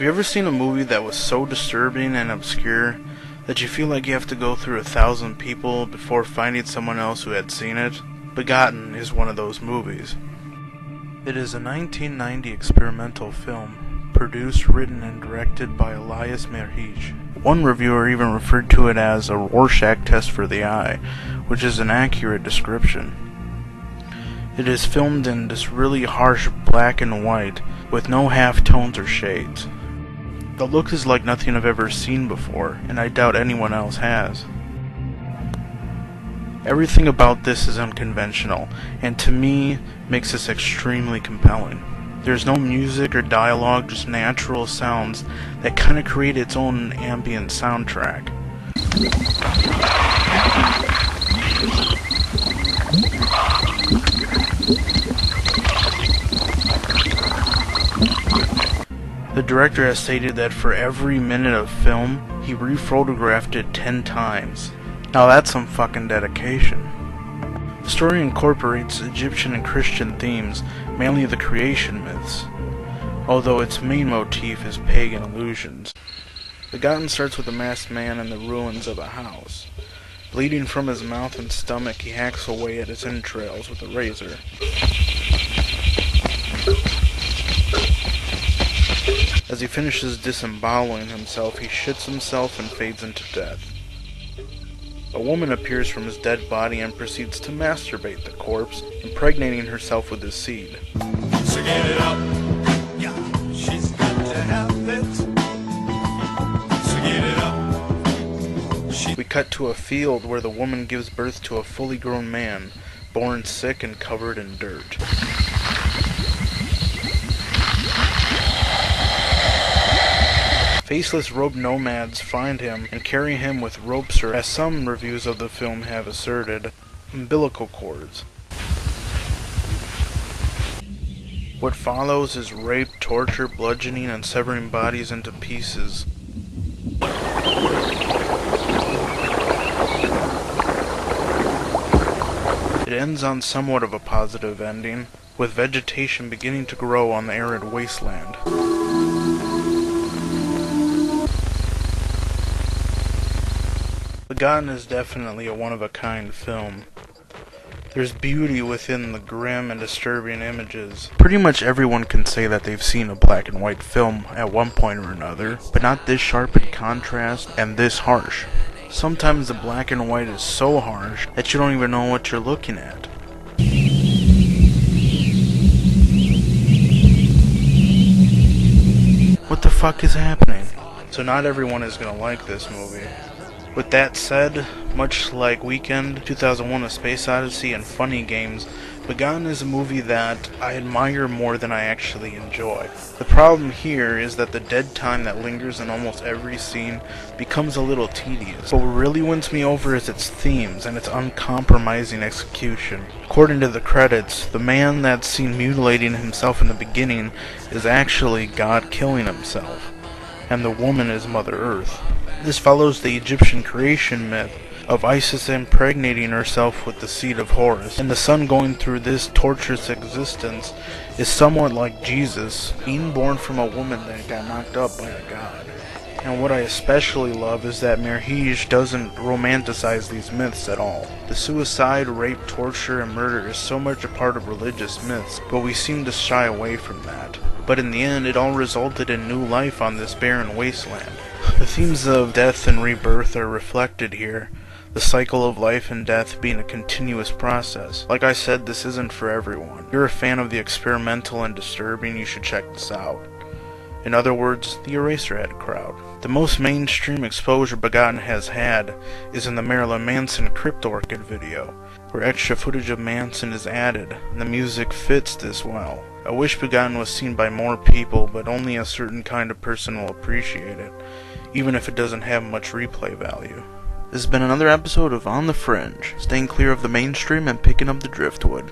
Have you ever seen a movie that was so disturbing and obscure that you feel like you have to go through 1,000 people before finding someone else who had seen it? Begotten is one of those movies. It is a 1990 experimental film, produced, written, and directed by Elias Merhige. One reviewer even referred to it as a Rorschach test for the eye, which is an accurate description. It is filmed in this really harsh black and white, with no half-tones or shades. The look is like nothing I've ever seen before, and I doubt anyone else has. Everything about this is unconventional, and to me, makes this extremely compelling. There's no music or dialogue, just natural sounds that kind of create its own ambient soundtrack. The director has stated that for every minute of film, he rephotographed it 10 times. Now that's some fucking dedication. The story incorporates Egyptian and Christian themes, mainly the creation myths, although its main motif is pagan allusions. Begotten starts with a masked man in the ruins of a house. Bleeding from his mouth and stomach, he hacks away at his entrails with a razor. As he finishes disemboweling himself, he shits himself and fades into death. A woman appears from his dead body and proceeds to masturbate the corpse, impregnating herself with his seed. So get it up. Yeah, she's got to have it. So get it up. We cut to a field where the woman gives birth to a fully grown man, born sick and covered in dirt. Faceless robed nomads find him and carry him with ropes or, as some reviews of the film have asserted, umbilical cords. What follows is rape, torture, bludgeoning, and severing bodies into pieces. It ends on somewhat of a positive ending, with vegetation beginning to grow on the arid wasteland. Begotten is definitely a one-of-a-kind film. There's beauty within the grim and disturbing images. Pretty much everyone can say that they've seen a black and white film at one point or another, but not this sharp in contrast and this harsh. Sometimes the black and white is so harsh that you don't even know what you're looking at. What the fuck is happening? So not everyone is gonna like this movie. With that said, much like Weekend, 2001: A Space Odyssey, and Funny Games, Begotten is a movie that I admire more than I actually enjoy. The problem here is that the dead time that lingers in almost every scene becomes a little tedious. What really wins me over is its themes and its uncompromising execution. According to the credits, the man that's seen mutilating himself in the beginning is actually God killing himself, and the woman is Mother Earth. This follows the Egyptian creation myth of Isis impregnating herself with the seed of Horus, and the son going through this torturous existence is somewhat like Jesus, being born from a woman that got knocked up by a god. And what I especially love is that Merhige doesn't romanticize these myths at all. The suicide, rape, torture, and murder is so much a part of religious myths, but we seem to shy away from that. But in the end, it all resulted in new life on this barren wasteland. The themes of death and rebirth are reflected here, the cycle of life and death being a continuous process. Like I said, this isn't for everyone. If you're a fan of the experimental and disturbing, you should check this out. In other words, the Eraserhead crowd. The most mainstream exposure Begotten has had is in the Marilyn Manson Crypt Orchid video, where extra footage of Manson is added, and the music fits this well. I wish Begotten was seen by more people, but only a certain kind of person will appreciate it, even if it doesn't have much replay value. This has been another episode of On the Fringe, staying clear of the mainstream and picking up the driftwood.